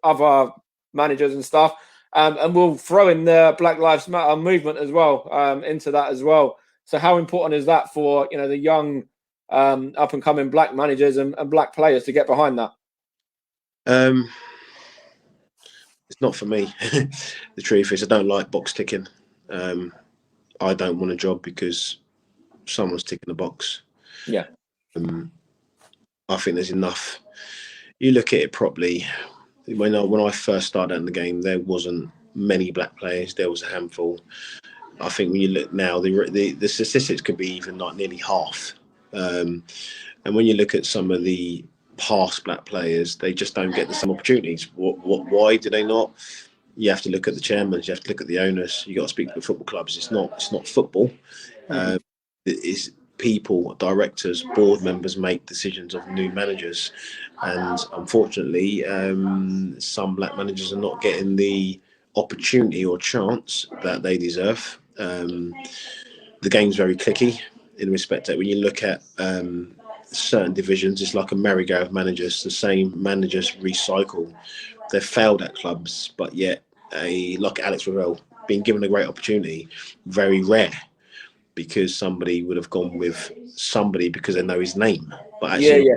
other managers and stuff? And we'll throw in the Black Lives Matter movement as well into that as well. So how important is that for the young up and coming black managers and black players to get behind that? It's not for me. The truth is, I don't like box ticking. I don't want a job because someone's ticking a box. Yeah. I think there's enough. You look at it properly. When I first started out in the game, there wasn't many black players. There was a handful. I think when you look now, the statistics could be even like nearly half. And when you look at some of the past black players, they just don't get the same opportunities. Why do they not? You have to look at the chairmen. You have to look at the owners. You got to speak to the football clubs. It's not football. It's people, directors, board members make decisions of new managers, and unfortunately, some black managers are not getting the opportunity or chance that they deserve. The game's very cliquey in respect that when you look at certain divisions, it's like a merry-go of managers. The same managers recycle. They've failed at clubs, but yet like Alex Ravel, being given a great opportunity, very rare, because somebody would have gone with somebody because they know his name. But actually,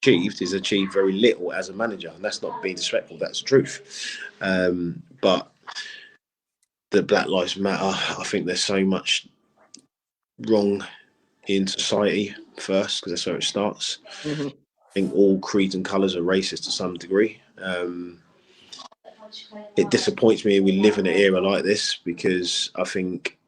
he's achieved very little as a manager, and that's not being disrespectful. That's the truth. But that Black Lives Matter. I think there's so much wrong in society first, because that's where it starts. Mm-hmm. I think all creeds and colours are racist to some degree. It disappoints me we live in an era like this, because I think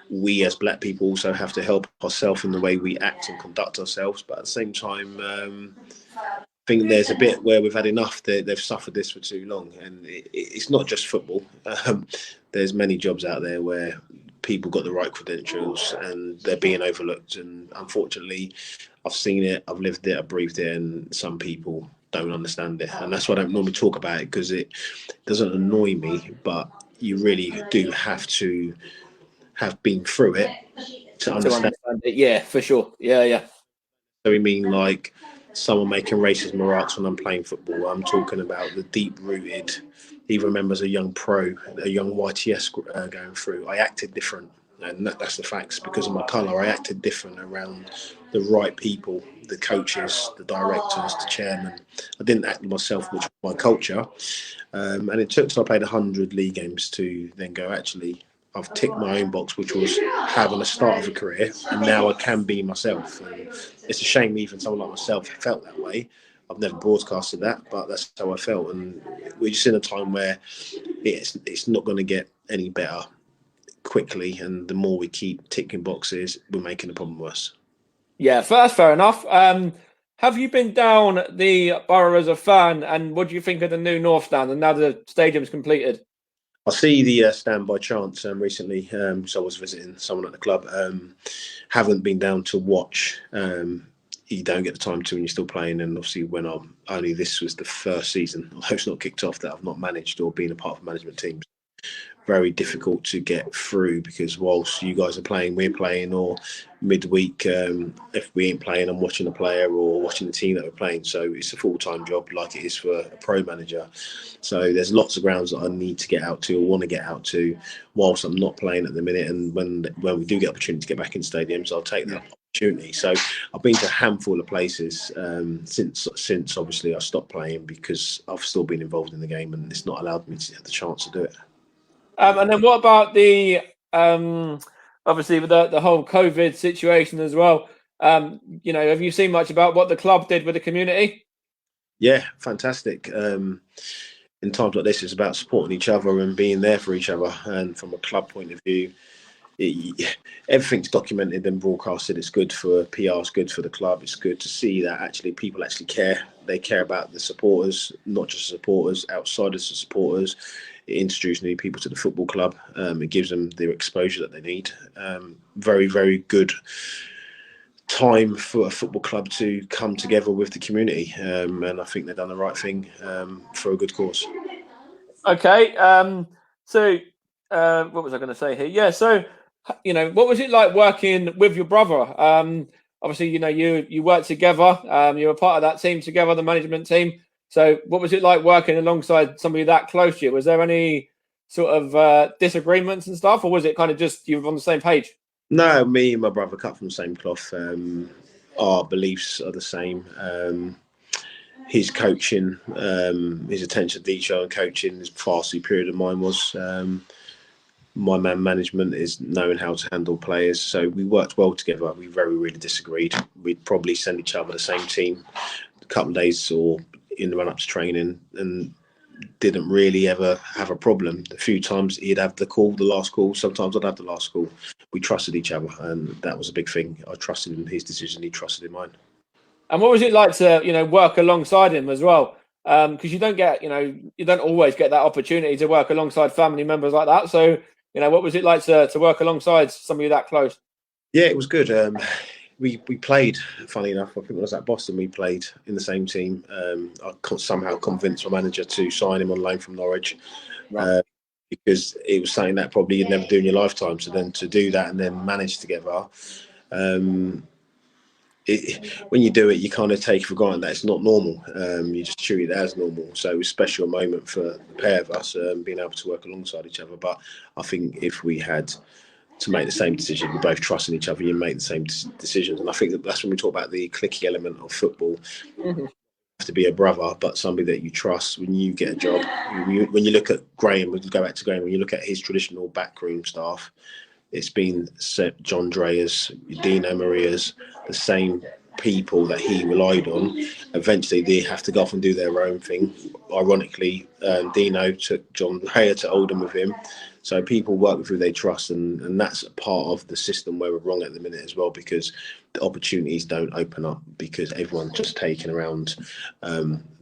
we as black people also have to help ourselves in the way we act and conduct ourselves. But at the same time, I think there's a bit where we've had enough. They've suffered this for too long, and it's not just football. There's many jobs out there where people got the right credentials and they're being overlooked. And unfortunately, I've seen it, I've lived it, I've breathed it, and some people don't understand it. And that's why I don't normally talk about it, because it doesn't annoy me, but you really do have to have been through it to understand. It. Yeah, for sure. Yeah. So we mean like someone making racist remarks when I'm playing football. I'm talking about the deep-rooted. He remembers a young pro, a young YTS going through. I acted different, and that's the facts. Because of my colour, I acted different around the right people, the coaches, the directors, the chairman. I didn't act myself, which was my culture. And it took till I played 100 league games to then go, actually, I've ticked my own box, which was having a start of a career, and now I can be myself. And it's a shame even someone like myself felt that way. I've never broadcasted that, but that's how I felt. And we're just in a time where it's not going to get any better quickly, and the more we keep ticking boxes, we're making the problem worse. Yeah, that's fair enough. Have you been down the Borough as a fan, and what do you think of the new North Stand, and now the stadium's completed? I see the stand by chance recently, so I was visiting someone at the club. Haven't been down to watch. You don't get the time to when you're still playing, and obviously when this was the first season, although it's not kicked off, that I've not managed or been a part of a management team. Very difficult to get through, because whilst you guys are playing, we're playing, or midweek, if we ain't playing, I'm watching a player or watching the team that we're playing. So it's a full-time job, like it is for a pro manager. So there's lots of grounds that I need to get out to, or want to get out to, whilst I'm not playing at the minute. And when we do get opportunity to get back in stadiums, I'll take that opportunity. So I've been to a handful of places since obviously I stopped playing, because I've still been involved in the game, and it's not allowed me to have the chance to do it. And then what about the obviously with the whole COVID situation as well? Have you seen much about what the club did with the community? Yeah, fantastic. In times like this, it's about supporting each other and being there for each other. And from a club point of view, everything's documented and broadcasted. It's good for PR, it's good for the club. It's good to see that actually people actually care. They care about the supporters, not just supporters, outsiders to supporters. It introduces new people to the football club. It gives them the exposure that they need. Very, very good time for a football club to come together with the community. And I think they've done the right thing for a good cause. Okay. So what was I going to say here? Yeah. So, what was it like working with your brother? Obviously, you worked together. You were part of that team together, the management team. So what was it like working alongside somebody that close to you? Was there any sort of disagreements and stuff, or was it kind of just you were on the same page? No, me and my brother cut from the same cloth. Our beliefs are the same. His coaching, his attention to detail and coaching is far superior than mine was. My man management is knowing how to handle players. So we worked well together. We very rarely disagreed. We'd probably send each other the same team a couple of days or in the run up to training, and didn't really ever have a problem. A few times he'd have the last call. Sometimes I'd have the last call. We trusted each other, and that was a big thing. I trusted in his decision. He trusted in mine. And what was it like to work alongside him as well? Because you don't always get that opportunity to work alongside family members like that. So what was it like to work alongside somebody that close? Yeah, it was good. We played, funny enough, I think when I was at Boston, we played in the same team. I somehow convinced my manager to sign him on loan from Norwich, right. Because it was something that probably you'd never do in your lifetime. So then to do that and then manage together, when you do it, you kind of take for granted that it's not normal. You just treat it as normal. So it was a special moment for the pair of us being able to work alongside each other. But I think if we had to make the same decision, we both trust in each other, you make the same decisions. And I think that's when we talk about the clicky element of football. Mm-hmm. to be a brother, but somebody that you trust when you get a job. When you look at Graham, we can go back to Graham. When you look at his traditional backroom staff, it's been John Drea's, Dino Maria's, the same people that he relied on. Eventually, they have to go off and do their own thing. Ironically, Dino took John Drea to Oldham with him. So people work with who they trust, and that's a part of the system where we're wrong at the minute as well, because the opportunities don't open up because everyone's just taking around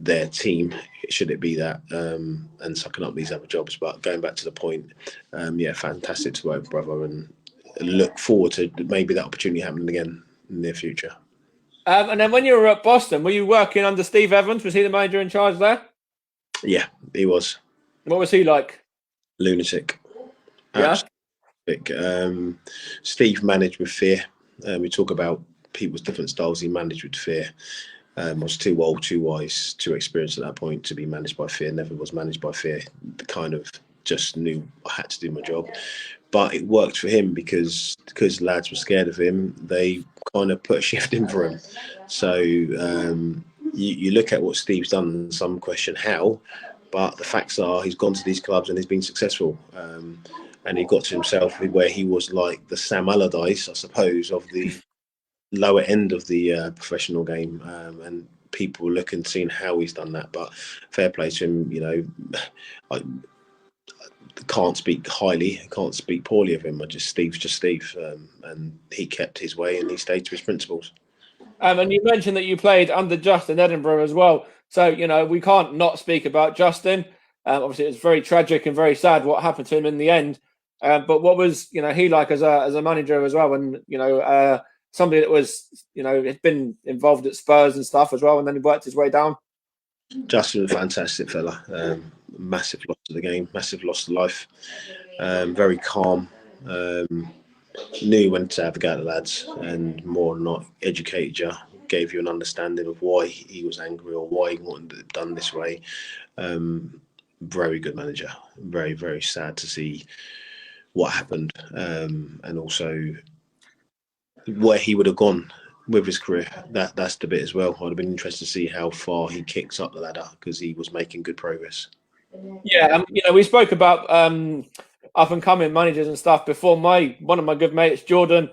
their team, should it be that, and sucking up these other jobs. But going back to the point, fantastic to work with brother, and look forward to maybe that opportunity happening again in the near future. And then when you were at Boston, were you working under Steve Evans? Was he the manager in charge there? Yeah, he was. What was he like? Lunatic. Yeah. Steve managed with fear. We talk about people's different styles. He managed with fear. I was too old, too wise, too experienced at that point to be managed by fear. Never was managed by fear. Kind of just knew I had to do my job. But it worked for him because lads were scared of him. They kind of put a shift in for him. So you look at what Steve's done, and some question how, but the facts are he's gone to these clubs and he's been successful. And he got to himself where he was like the Sam Allardyce, I suppose, of the lower end of the professional game. And people looking and seeing how he's done that. But fair play to him, I can't speak highly, can't speak poorly of him. Steve's just Steve. And he kept his way and he stayed to his principles. And you mentioned that you played under Justin Edinburgh as well. So, we can't not speak about Justin. Obviously, it's very tragic and very sad what happened to him in the end. But what was, he like as a manager as well? And, somebody that was, had been involved at Spurs and stuff as well, and then he worked his way down. Justin was a fantastic fella. Massive loss to the game, massive loss to life. Very calm. Knew when to have a go at the lads, and more than not educated you, gave you an understanding of why he was angry or why he wanted it done this way. Very good manager. Very, very sad to see what happened, and also where he would have gone with his career. That's the bit as well. I'd have been interested to see how far he kicks up the ladder because he was making good progress. Yeah, we spoke about up and coming managers and stuff before. One of my good mates, Jordan,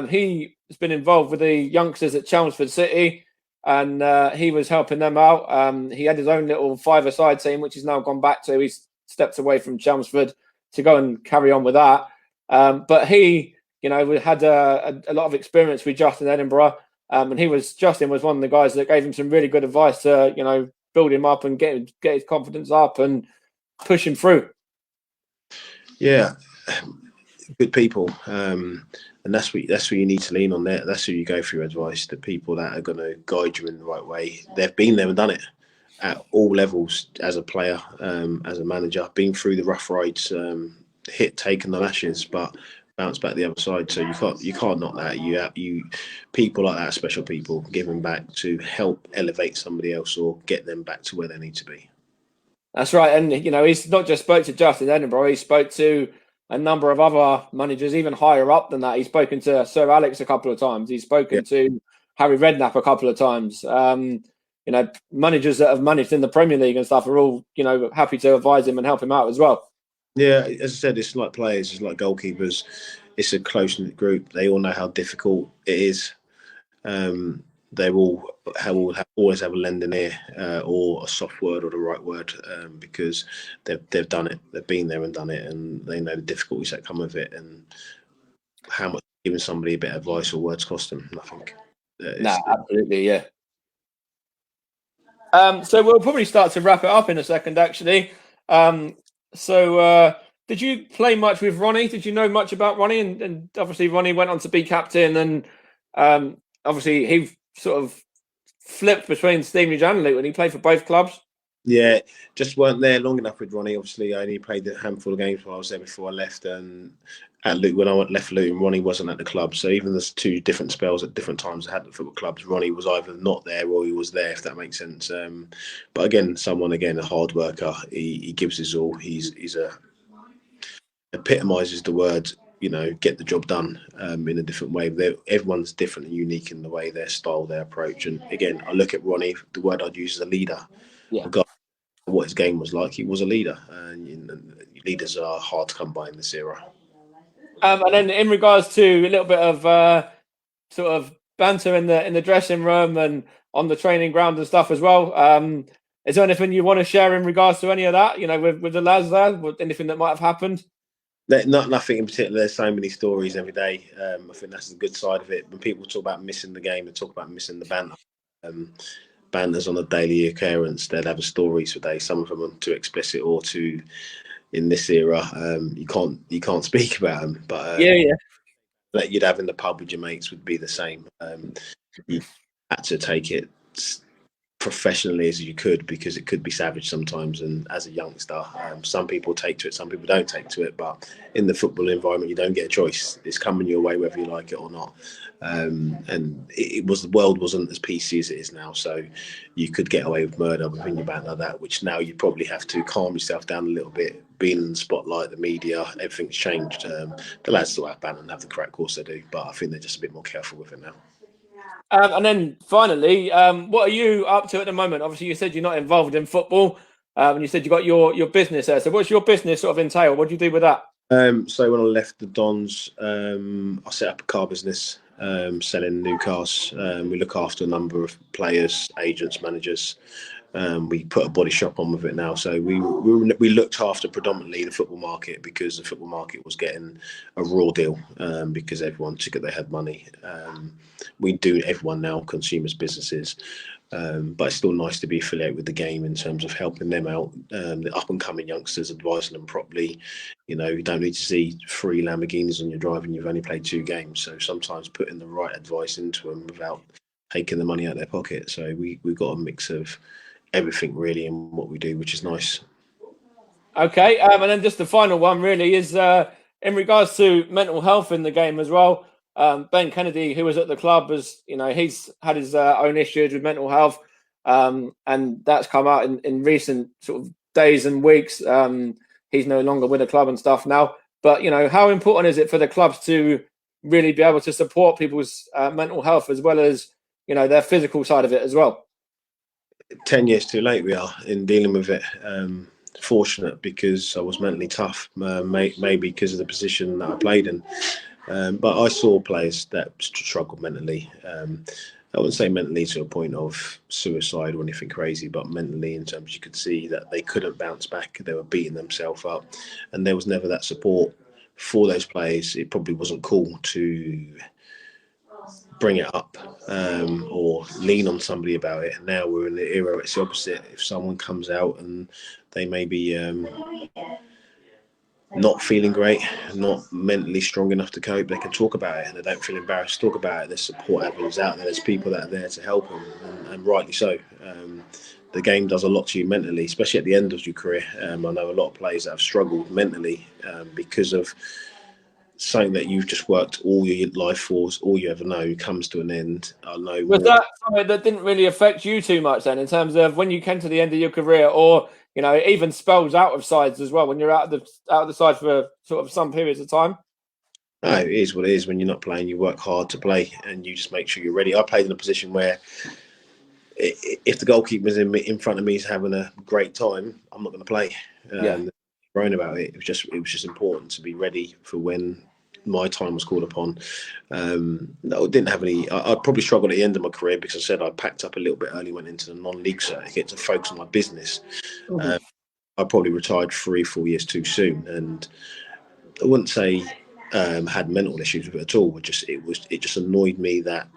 he has been involved with the youngsters at Chelmsford City, and he was helping them out. He had his own little five-a-side team, which he's now gone back to. He's stepped away from Chelmsford to go and carry on with that. But he, had a lot of experience with Justin Edinburgh, and Justin was one of the guys that gave him some really good advice to, build him up and get his confidence up and push him through. Yeah, good people, and that's what you need to lean on. There, that's who you go for your advice. The people that are going to guide you in the right way. They've been there and done it at all levels as a player, as a manager. Been through the rough rides, taken the lashes, but bounce back the other side. So you can't knock that. You people like that, special people, giving back to help elevate somebody else or get them back to where they need to be. That's right. And, he's not just spoke to Justin Edinburgh, he spoke to a number of other managers, even higher up than that. He's spoken to Sir Alex a couple of times. He's spoken to Harry Redknapp a couple of times. Managers that have managed in the Premier League and stuff are all, happy to advise him and help him out as well. Yeah, as I said, it's like players, it's like goalkeepers. It's a close-knit group. They all know how difficult it is. They will always have a lending ear or a soft word or the right word because they've done it. They've been there and done it, and they know the difficulties that come with it and how much giving somebody a bit of advice or words cost them. Nothing. Absolutely, yeah. So we'll probably start to wrap it up in a second, actually. So did you play much with Ronnie? Did you know much about Ronnie? And obviously Ronnie went on to be captain, and obviously he sort of flipped between Stevenage and Luton. He played for both clubs. Yeah, just weren't there long enough with Ronnie. Obviously, I only played a handful of games while I was there before I left. And at Luton, when I left Luton, Ronnie wasn't at the club. So even there's two different spells at different times I had at football clubs, Ronnie was either not there or he was there, if that makes sense. But again, a hard worker. He gives his all. He's epitomises the word get the job done in a different way. Everyone's different and unique in the way, their style, their approach. And again, I look at Ronnie, the word I'd use is a leader. Yeah. Regardless of what his game was like, he was a leader. And leaders are hard to come by in this era. And then in regards to a little bit of sort of banter in the dressing room and on the training ground and stuff as well. Is there anything you want to share in regards to any of that? With the lads there, anything that might have happened? Nothing in particular. There's so many stories every day. I think that's the good side of it. When people talk about missing the game and talk about missing the banter, banters on a daily occurrence, they'd have stories for days. Some of them are too explicit or too, in this era, you can't speak about them. But that you'd have in the pub with your mates would be the same. You had to take it professionally as you could, because it could be savage sometimes. And as a youngster, some people take to it, some people don't take to it. But in the football environment, you don't get a choice. It's coming your way whether you like it or not. And the world wasn't as PC as it is now, so you could get away with murder within your band like that, which now you probably have to calm yourself down a little bit. Being in the spotlight, the media, everything's changed. The lads still have banter and have the crack, of course they do, but I think they're just a bit more careful with it now. And then finally, what are you up to at the moment? Obviously, you said you're not involved in football, and you said you got your business there. So what's your business sort of entail? What do you do with that? So when I left the Dons, I set up a car business, selling new cars. We look after a number of players, agents, managers. We put a body shop on with it now. So we looked after predominantly the football market, because the football market was getting a raw deal, because everyone took it, they had money. We do everyone now, consumers, businesses. But it's still nice to be affiliated with the game in terms of helping them out, the up and coming youngsters, advising them properly. You don't need to see 3 Lamborghinis on your drive and you've only played 2 games. So sometimes putting the right advice into them without taking the money out of their pocket. So we've got a mix of everything really in what we do, which is nice. Okay, and then just the final one really is in regards to mental health in the game as well. Ben Kennedy, who was at the club, he's had his own issues with mental health, and that's come out in recent sort of days and weeks. He's no longer with the club and stuff now. But how important is it for the clubs to really be able to support people's mental health as well as their physical side of it as well? 10 years too late we are in dealing with it. Fortunate because I was mentally tough, maybe because of the position that I played in. But I saw players that struggled mentally. I wouldn't say mentally to a point of suicide or anything crazy, but mentally in terms you could see that they couldn't bounce back. They were beating themselves up, and there was never that support for those players. It probably wasn't cool to bring it up or lean on somebody about it. Now we're in the era where it's the opposite. If someone comes out and they may be not feeling great, not mentally strong enough to cope, they can talk about it and they don't feel embarrassed to talk about it. There's support avenues out there. There's people that are there to help them, and rightly so. The game does a lot to you mentally, especially at the end of your career. I know a lot of players that have struggled mentally because of something that you've just worked all your life for, all you ever know, comes to an end. I know. Was that something that didn't really affect you too much then, in terms of when you came to the end of your career, or even spells out of sides as well, when you're out of the side for sort of some periods of time? No, it is what it is. When you're not playing, you work hard to play, and you just make sure you're ready. I played in a position where if the goalkeeper's in front of me is having a great time, I'm not going to play. Worrying about it. It was just important to be ready for when my time was called upon. I didn't have any. I probably struggled at the end of my career because I said I packed up a little bit early, went into the non-league circuit to focus on my business. Mm-hmm. I probably retired 3-4 years too soon, and I wouldn't say had mental issues with it at all. It just annoyed me that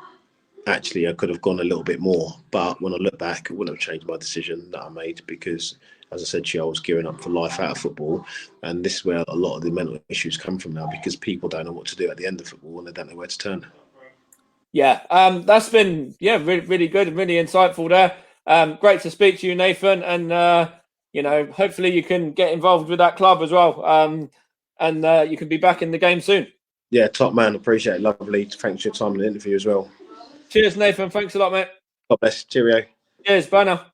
actually I could have gone a little bit more. But when I look back, it wouldn't have changed my decision that I made, because, as I said to you, I was gearing up for life out of football. And this is where a lot of the mental issues come from now, because people don't know what to do at the end of football and they don't know where to turn. Yeah, that's been really, really good and really insightful there. Great to speak to you, Nathan, and hopefully you can get involved with that club as well, and you can be back in the game soon. Yeah, top man, appreciate it. Lovely. Thanks for your time and the interview as well. Cheers, Nathan. Thanks a lot, mate. God bless. Cheerio. Cheers. Bye now.